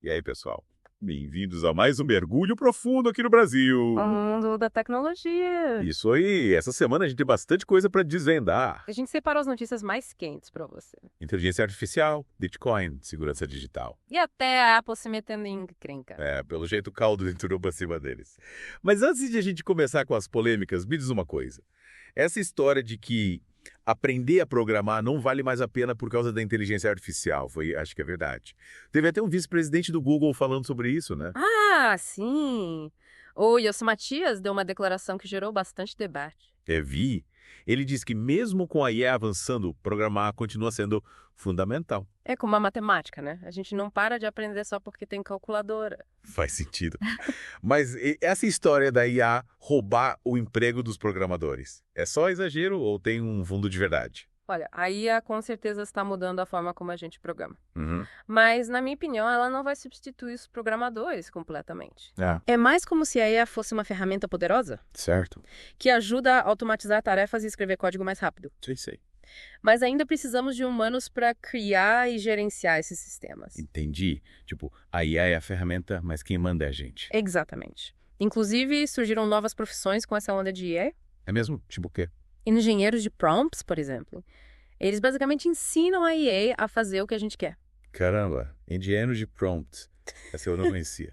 E aí, pessoal? Bem-vindos a mais um mergulho profundo aqui no Brasil. O mundo da tecnologia. Isso aí, essa semana a gente tem bastante coisa para desvendar. A gente separou as notícias mais quentes pra você. Inteligência artificial, Bitcoin, segurança digital. E até a Apple se metendo em encrenca. Pelo jeito o caldo entrou pra cima deles. Mas antes de a gente começar com as polêmicas, me diz uma coisa. Essa história de que aprender a programar não vale mais a pena por causa da inteligência artificial, acho que é verdade. Teve até um vice-presidente do Google falando sobre isso, né? Ah, sim! O Yossy Matias deu uma declaração que gerou bastante debate. Vi. Ele diz que mesmo com a IA avançando, programar continua sendo fundamental. É como a matemática, né? A gente não para de aprender só porque tem calculadora. Faz sentido. Mas essa história da IA roubar o emprego dos programadores, é só exagero ou tem um fundo de verdade? Olha, a IA com certeza está mudando a forma como a gente programa. Uhum. Mas, na minha opinião, ela não vai substituir os programadores completamente. É, É mais como se a IA fosse uma ferramenta poderosa certo. que ajuda a automatizar tarefas e escrever código mais rápido. Sei. Mas ainda precisamos de humanos para criar e gerenciar esses sistemas. Entendi. Tipo, a IA é a ferramenta, mas quem manda é a gente. Exatamente. Inclusive, surgiram novas profissões com essa onda de IA. É mesmo? Tipo o quê? Engenheiros de prompts, por exemplo. Eles basicamente ensinam a IA a fazer o que a gente quer. Caramba, engenheiro de prompt. Essa eu não conhecia.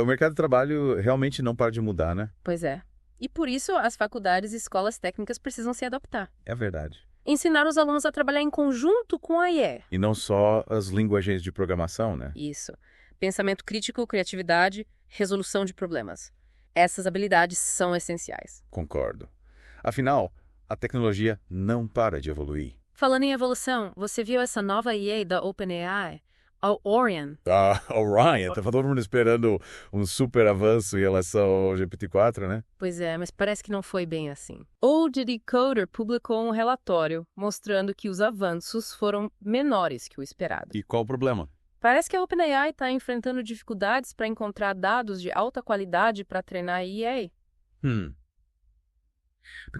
O mercado de trabalho realmente não para de mudar, né? Pois é. E por isso, as faculdades e escolas técnicas precisam se adaptar. É verdade. Ensinar os alunos a trabalhar em conjunto com a IA. E não só as linguagens de programação, né? Isso. Pensamento crítico, criatividade, resolução de problemas. Essas habilidades são essenciais. Concordo. Afinal, a tecnologia não para de evoluir. Falando em evolução, você viu essa nova IA da OpenAI? A Orion. Orion, tava todo mundo esperando um super avanço em relação ao GPT-4, né? Pois é, mas parece que não foi bem assim. O The Decoder publicou um relatório mostrando que os avanços foram menores que o esperado. E qual o problema? Parece que a OpenAI está enfrentando dificuldades para encontrar dados de alta qualidade para treinar a IA.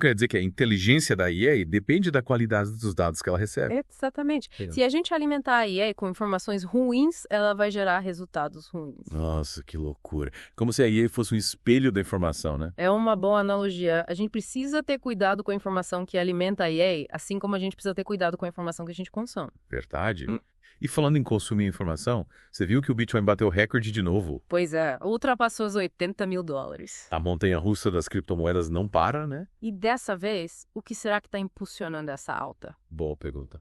Quer dizer que a inteligência da IA depende da qualidade dos dados que ela recebe. Exatamente. Sim. Se a gente alimentar a IA com informações ruins, ela vai gerar resultados ruins. Nossa, que loucura. Como se a IA fosse um espelho da informação, né? É uma boa analogia. A gente precisa ter cuidado com a informação que alimenta a IA, assim como a gente precisa ter cuidado com a informação que a gente consome. Verdade. E falando em consumir informação, você viu que o Bitcoin bateu recorde de novo. Pois é, ultrapassou os $80 mil. A montanha-russa das criptomoedas não para, né? E dessa vez, o que será que está impulsionando essa alta? Boa pergunta.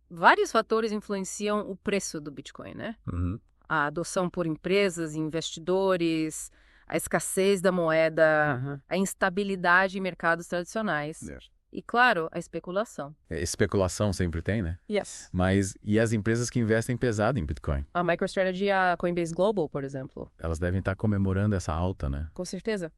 Vários fatores influenciam o preço do Bitcoin, né? Uhum. A adoção por empresas e investidores, a escassez da moeda, a instabilidade em mercados tradicionais. E, claro, a especulação. Especulação sempre tem, né? Yes. Mas e as empresas que investem pesado em Bitcoin? A MicroStrategy e a Coinbase Global, por exemplo. Elas devem estar comemorando essa alta, né? Com certeza.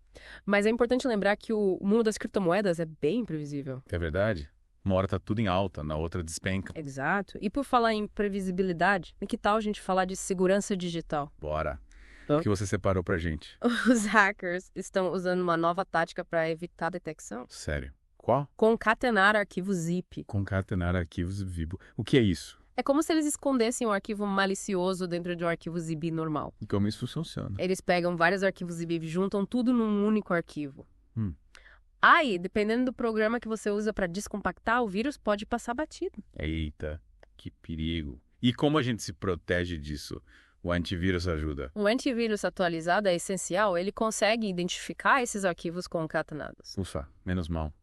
Mas é importante lembrar que o mundo das criptomoedas é bem imprevisível. É verdade? Uma hora tá tudo em alta, na outra despenca. Exato. E por falar em previsibilidade, que tal a gente falar de segurança digital? Bora. O que você separou pra gente? Os hackers estão usando uma nova tática para evitar a detecção. Sério? Qual? Concatenar arquivos zip. Concatenar arquivos vivo. O que é isso? É como se eles escondessem um arquivo malicioso dentro de um arquivo zip normal. E como isso funciona? Eles pegam vários arquivos zip e juntam tudo num único arquivo. Aí, dependendo do programa que você usa para descompactar, o vírus pode passar batido. Eita, que perigo. E como a gente se protege disso? O antivírus ajuda. Um antivírus atualizado é essencial, ele consegue identificar esses arquivos concatenados. Ufa, menos mal.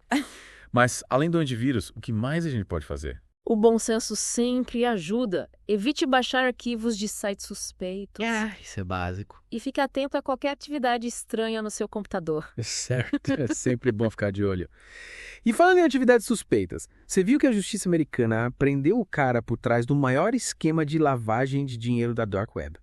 Mas, além do antivírus, o que mais a gente pode fazer? O bom senso sempre ajuda. Evite baixar arquivos de sites suspeitos. Isso é básico. E fique atento a qualquer atividade estranha no seu computador. Certo, é sempre bom ficar de olho. E falando em atividades suspeitas, você viu que a justiça americana prendeu o cara por trás do maior esquema de lavagem de dinheiro da Dark Web?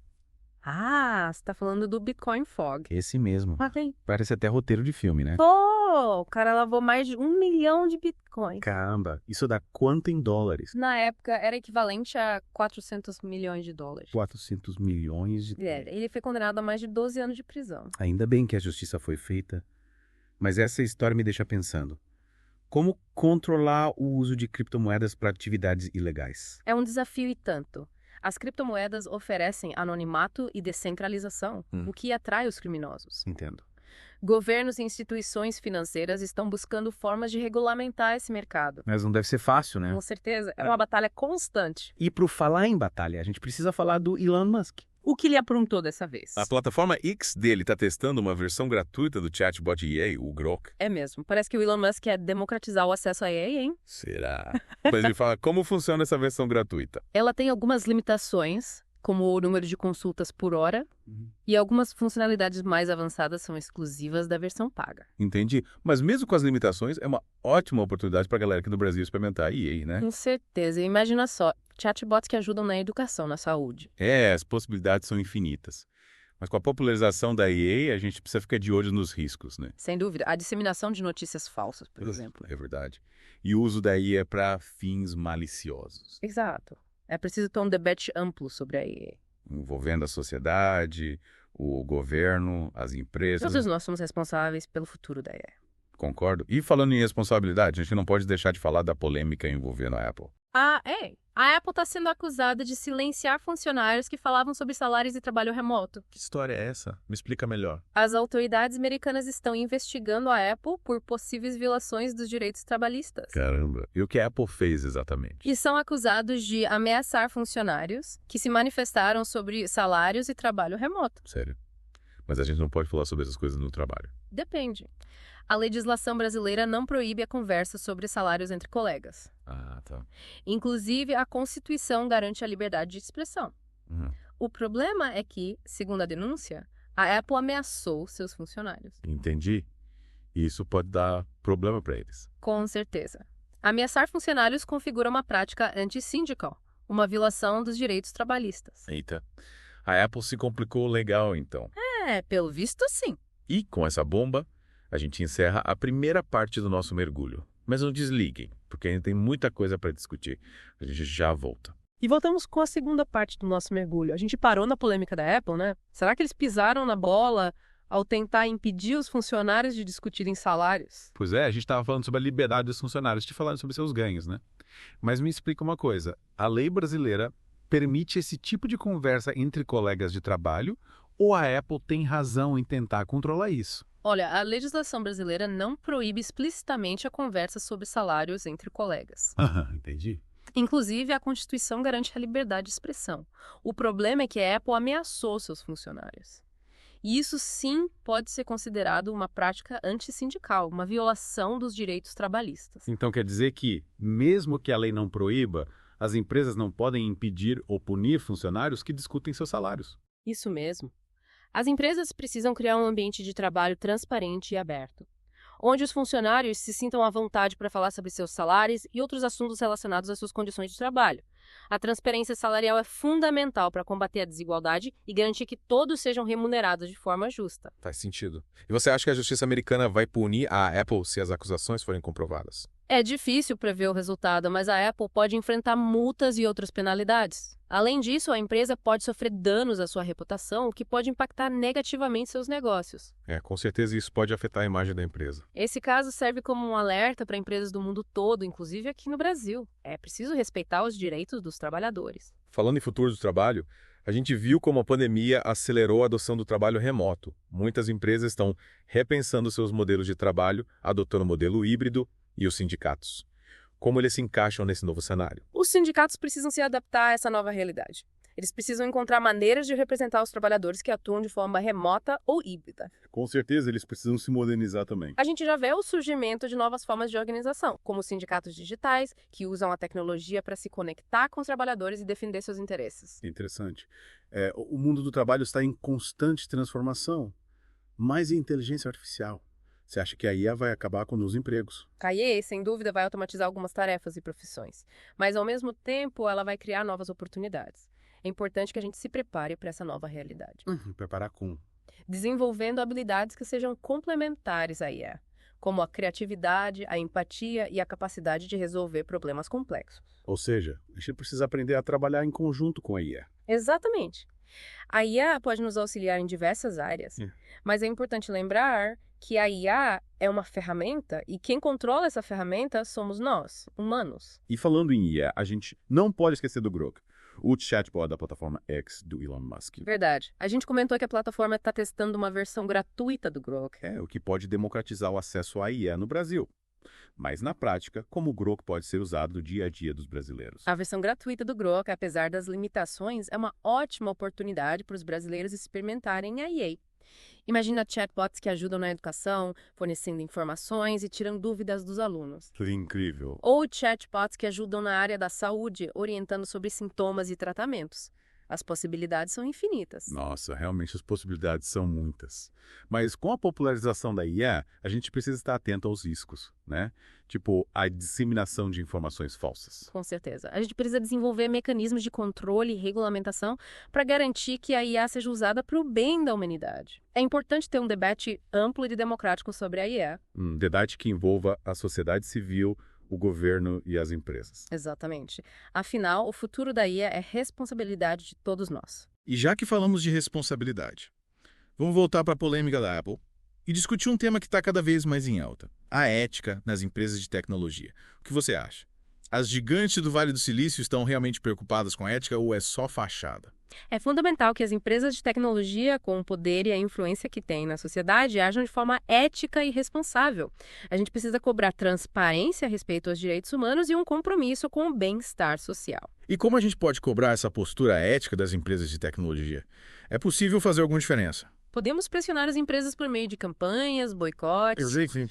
Ah, você tá falando do Bitcoin Fog. Esse mesmo. Ok. Parece até roteiro de filme, né? Pô, o cara lavou mais de 1 milhão de Bitcoins. Caramba, isso dá quanto em dólares? Na época, era equivalente a 400 milhões de dólares. 400 milhões de... Ele foi condenado a mais de 12 anos de prisão. Ainda bem que a justiça foi feita. Mas essa história me deixa pensando. Como controlar o uso de criptomoedas para atividades ilegais? É um desafio e tanto. As criptomoedas oferecem anonimato e descentralização, o que atrai os criminosos. Entendo. Governos e instituições financeiras estão buscando formas de regulamentar esse mercado. Mas não deve ser fácil, né? Com certeza, é uma batalha constante. E para falar em batalha, a gente precisa falar do Elon Musk. O que ele aprontou dessa vez? A plataforma X dele está testando uma versão gratuita do chatbot EA, o Grok. É mesmo. Parece que o Elon Musk quer democratizar o acesso à EA, hein? Será? Mas me fala, como funciona essa versão gratuita? Ela tem algumas limitações, como o número de consultas por hora, e algumas funcionalidades mais avançadas são exclusivas da versão paga. Entendi. Mas mesmo com as limitações, é uma ótima oportunidade para a galera aqui no Brasil experimentar a EA, né? Com certeza. E imagina só, chatbots que ajudam na educação, na saúde. As possibilidades são infinitas. Mas com a popularização da EA, a gente precisa ficar de olho nos riscos, né? Sem dúvida. A disseminação de notícias falsas, por exemplo. É verdade. E o uso da EA para fins maliciosos. Exato. É preciso ter um debate amplo sobre a EA. Envolvendo a sociedade, o governo, as empresas. Todos nós somos responsáveis pelo futuro da EA. Concordo. E falando em responsabilidade, a gente não pode deixar de falar da polêmica envolvendo a Apple. A Apple está sendo acusada de silenciar funcionários que falavam sobre salários e trabalho remoto. Que história é essa? Me explica melhor. As autoridades americanas estão investigando a Apple por possíveis violações dos direitos trabalhistas. Caramba. E o que a Apple fez exatamente? E são acusados de ameaçar funcionários que se manifestaram sobre salários e trabalho remoto. Sério? Mas a gente não pode falar sobre essas coisas no trabalho. Depende. A legislação brasileira não proíbe a conversa sobre salários entre colegas. Ah, tá. Inclusive, a Constituição garante a liberdade de expressão. O problema é que, segundo a denúncia, a Apple ameaçou seus funcionários. Entendi. E isso pode dar problema para eles. Com certeza. Ameaçar funcionários configura uma prática antissindical, uma violação dos direitos trabalhistas. Eita. A Apple se complicou legal, então. Pelo visto, sim. E com essa bomba, a gente encerra a primeira parte do nosso mergulho. Mas não desliguem, porque ainda tem muita coisa para discutir. A gente já volta. E voltamos com a segunda parte do nosso mergulho. A gente parou na polêmica da Apple, né? Será que eles pisaram na bola ao tentar impedir os funcionários de discutirem salários? Pois é, a gente estava falando sobre a liberdade dos funcionários de falarem sobre seus ganhos, né? Mas me explica uma coisa. A lei brasileira permite esse tipo de conversa entre colegas de trabalho ou a Apple tem razão em tentar controlar isso? Olha, a legislação brasileira não proíbe explicitamente a conversa sobre salários entre colegas. Entendi. Inclusive, a Constituição garante a liberdade de expressão. O problema é que a Apple ameaçou seus funcionários. E isso sim pode ser considerado uma prática antissindical, uma violação dos direitos trabalhistas. Então quer dizer que, mesmo que a lei não proíba, as empresas não podem impedir ou punir funcionários que discutem seus salários. Isso mesmo. As empresas precisam criar um ambiente de trabalho transparente e aberto, onde os funcionários se sintam à vontade para falar sobre seus salários e outros assuntos relacionados às suas condições de trabalho. A transparência salarial é fundamental para combater a desigualdade e garantir que todos sejam remunerados de forma justa. Faz sentido. E você acha que a justiça americana vai punir a Apple se as acusações forem comprovadas? É difícil prever o resultado, mas a Apple pode enfrentar multas e outras penalidades. Além disso, a empresa pode sofrer danos à sua reputação, o que pode impactar negativamente seus negócios. Com certeza isso pode afetar a imagem da empresa. Esse caso serve como um alerta para empresas do mundo todo, inclusive aqui no Brasil. É preciso respeitar os direitos dos trabalhadores. Falando em futuro do trabalho, a gente viu como a pandemia acelerou a adoção do trabalho remoto. Muitas empresas estão repensando seus modelos de trabalho, adotando o modelo híbrido e os sindicatos. Como eles se encaixam nesse novo cenário? Os sindicatos precisam se adaptar a essa nova realidade. Eles precisam encontrar maneiras de representar os trabalhadores que atuam de forma remota ou híbrida. Com certeza, eles precisam se modernizar também. A gente já vê o surgimento de novas formas de organização, como os sindicatos digitais, que usam a tecnologia para se conectar com os trabalhadores e defender seus interesses. Interessante. O mundo do trabalho está em constante transformação, mas e inteligência artificial? Você acha que a IA vai acabar com os empregos? A IA, sem dúvida, vai automatizar algumas tarefas e profissões, mas ao mesmo tempo ela vai criar novas oportunidades. É importante que a gente se prepare para essa nova realidade. Preparar como? Desenvolvendo habilidades que sejam complementares à IA, como a criatividade, a empatia e a capacidade de resolver problemas complexos. Ou seja, a gente precisa aprender a trabalhar em conjunto com a IA. Exatamente. A IA pode nos auxiliar em diversas áreas, mas é importante lembrar que a IA é uma ferramenta e quem controla essa ferramenta somos nós, humanos. E falando em IA, a gente não pode esquecer do Grok. o chatbot da plataforma X do Elon Musk. Verdade. A gente comentou que a plataforma está testando uma versão gratuita do Grok. O que pode democratizar o acesso à IA no Brasil. Mas, na prática, como o Grok pode ser usado no dia a dia dos brasileiros? A versão gratuita do Grok, apesar das limitações, é uma ótima oportunidade para os brasileiros experimentarem a IA. Imagina chatbots que ajudam na educação, fornecendo informações e tirando dúvidas dos alunos. Incrível. Ou chatbots que ajudam na área da saúde, orientando sobre sintomas e tratamentos. As possibilidades são infinitas. Nossa, realmente as possibilidades são muitas. Mas com a popularização da IA, a gente precisa estar atento aos riscos, né? Tipo, a disseminação de informações falsas. Com certeza. A gente precisa desenvolver mecanismos de controle e regulamentação para garantir que a IA seja usada para o bem da humanidade. É importante ter um debate amplo e democrático sobre a IA. Um debate que envolva a sociedade civil, o governo e as empresas. Exatamente. Afinal, o futuro da IA é responsabilidade de todos nós. E já que falamos de responsabilidade, vamos voltar para a polêmica da Apple e discutir um tema que está cada vez mais em alta: a ética nas empresas de tecnologia. O que você acha? As gigantes do Vale do Silício estão realmente preocupadas com a ética ou é só fachada? É fundamental que as empresas de tecnologia, com o poder e a influência que têm na sociedade, ajam de forma ética e responsável. A gente precisa cobrar transparência a respeito aos direitos humanos e um compromisso com o bem-estar social. E como a gente pode cobrar essa postura ética das empresas de tecnologia? É possível fazer alguma diferença? Podemos pressionar as empresas por meio de campanhas, boicotes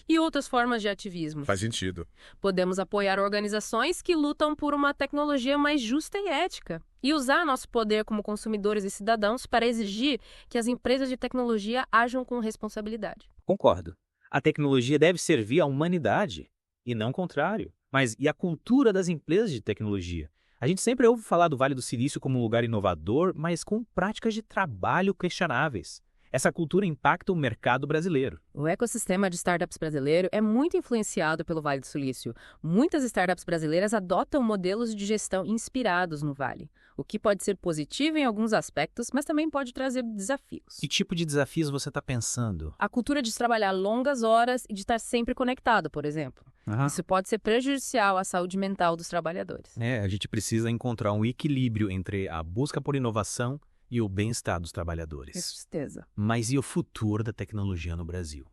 e outras formas de ativismo. Faz sentido. Podemos apoiar organizações que lutam por uma tecnologia mais justa e ética. E usar nosso poder como consumidores e cidadãos para exigir que as empresas de tecnologia ajam com responsabilidade. Concordo. A tecnologia deve servir à humanidade, e não o contrário. Mas e a cultura das empresas de tecnologia? A gente sempre ouve falar do Vale do Silício como um lugar inovador, mas com práticas de trabalho questionáveis. Essa cultura impacta o mercado brasileiro. O ecossistema de startups brasileiro é muito influenciado pelo Vale do Silício. Muitas startups brasileiras adotam modelos de gestão inspirados no Vale, o que pode ser positivo em alguns aspectos, mas também pode trazer desafios. Que tipo de desafios você está pensando? A cultura de trabalhar longas horas e de estar sempre conectado, por exemplo. Isso pode ser prejudicial à saúde mental dos trabalhadores. A gente precisa encontrar um equilíbrio entre a busca por inovação e o bem-estar dos trabalhadores. Com certeza. Mas e o futuro da tecnologia no Brasil?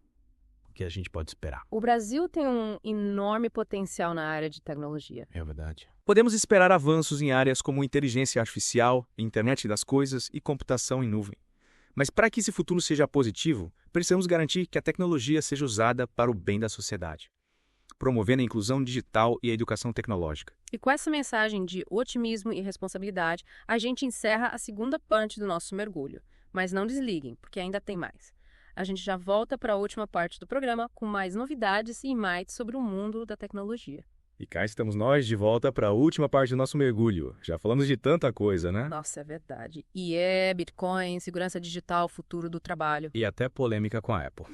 O que a gente pode esperar? O Brasil tem um enorme potencial na área de tecnologia. É verdade. Podemos esperar avanços em áreas como inteligência artificial, internet das coisas e computação em nuvem. Mas para que esse futuro seja positivo, precisamos garantir que a tecnologia seja usada para o bem da sociedade, promovendo a inclusão digital e a educação tecnológica. E com essa mensagem de otimismo e responsabilidade, a gente encerra a segunda parte do nosso mergulho. Mas não desliguem, porque ainda tem mais. A gente já volta para a última parte do programa com mais novidades e insights sobre o mundo da tecnologia. E cá estamos nós de volta para a última parte do nosso mergulho. Já falamos de tanta coisa, né? Nossa, é verdade. Bitcoin, segurança digital, futuro do trabalho. E até polêmica com a Apple.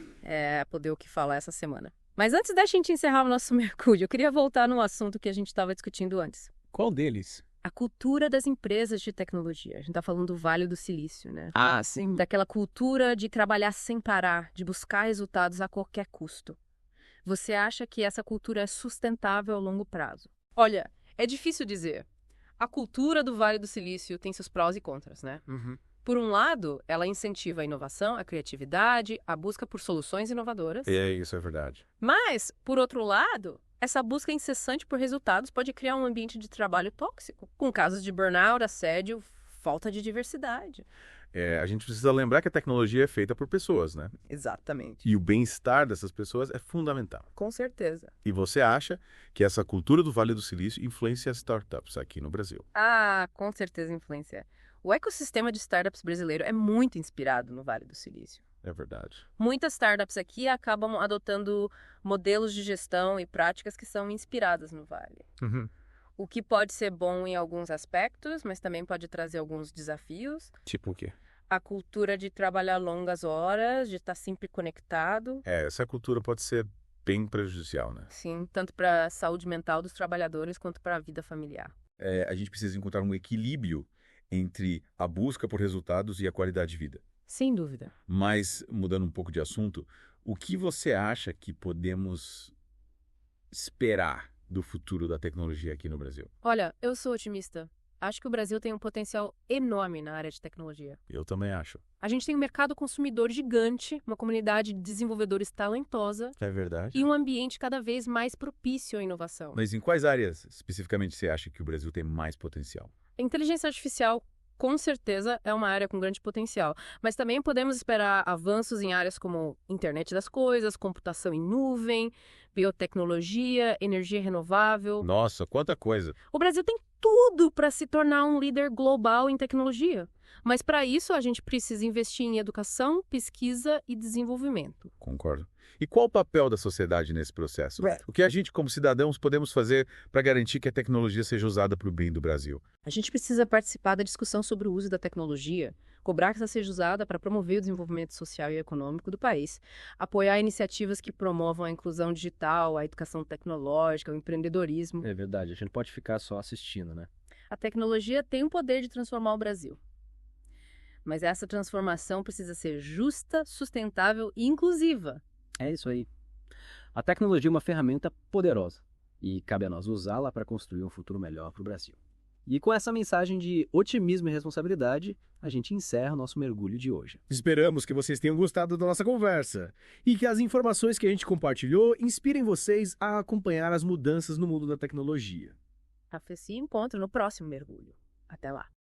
Poder o que falar essa semana. Mas antes da gente encerrar o nosso mergulho, eu queria voltar no assunto que a gente estava discutindo antes. Qual deles? A cultura das empresas de tecnologia. A gente está falando do Vale do Silício, né? Ah, sim. Daquela cultura de trabalhar sem parar, de buscar resultados a qualquer custo. Você acha que essa cultura é sustentável a longo prazo? Olha, é difícil dizer. A cultura do Vale do Silício tem seus prós e contras, né? Por um lado, ela incentiva a inovação, a criatividade, a busca por soluções inovadoras. Isso é verdade. Mas, por outro lado, essa busca incessante por resultados pode criar um ambiente de trabalho tóxico, com casos de burnout, assédio, falta de diversidade. A gente precisa lembrar que a tecnologia é feita por pessoas, né? Exatamente. E o bem-estar dessas pessoas é fundamental. Com certeza. E você acha que essa cultura do Vale do Silício influencia as startups aqui no Brasil? Ah, com certeza influencia. O ecossistema de startups brasileiro é muito inspirado no Vale do Silício. É verdade. Muitas startups aqui acabam adotando modelos de gestão e práticas que são inspiradas no Vale. O que pode ser bom em alguns aspectos, mas também pode trazer alguns desafios. Tipo o quê? A cultura de trabalhar longas horas, de estar sempre conectado. Essa cultura pode ser bem prejudicial, né? Sim, tanto para a saúde mental dos trabalhadores quanto para a vida familiar. A gente precisa encontrar um equilíbrio entre a busca por resultados e a qualidade de vida. Sem dúvida. Mas, mudando um pouco de assunto, o que você acha que podemos esperar do futuro da tecnologia aqui no Brasil? Olha, eu sou otimista. Acho que o Brasil tem um potencial enorme na área de tecnologia. Eu também acho. A gente tem um mercado consumidor gigante, uma comunidade de desenvolvedores talentosa É verdade. e um ambiente cada vez mais propício à inovação. Mas em quais áreas, especificamente, você acha que o Brasil tem mais potencial? A inteligência artificial, com certeza, é uma área com grande potencial, mas também podemos esperar avanços em áreas como internet das coisas, computação em nuvem, biotecnologia, energia renovável. Nossa, quanta coisa. O Brasil tem tudo para se tornar um líder global em tecnologia, mas para isso a gente precisa investir em educação, pesquisa e desenvolvimento. Concordo. E qual o papel da sociedade nesse processo? O que a gente, como cidadãos, podemos fazer para garantir que a tecnologia seja usada para o bem do Brasil? A gente precisa participar da discussão sobre o uso da tecnologia, cobrar que ela seja usada para promover o desenvolvimento social e econômico do país, apoiar iniciativas que promovam a inclusão digital, a educação tecnológica, o empreendedorismo. É verdade, a gente não pode ficar só assistindo, né? A tecnologia tem o poder de transformar o Brasil. Mas essa transformação precisa ser justa, sustentável e inclusiva. É isso aí. A tecnologia é uma ferramenta poderosa e cabe a nós usá-la para construir um futuro melhor para o Brasil. E com essa mensagem de otimismo e responsabilidade, a gente encerra o nosso mergulho de hoje. Esperamos que vocês tenham gostado da nossa conversa e que as informações que a gente compartilhou inspirem vocês a acompanhar as mudanças no mundo da tecnologia. A FECI encontra no próximo mergulho. Até lá!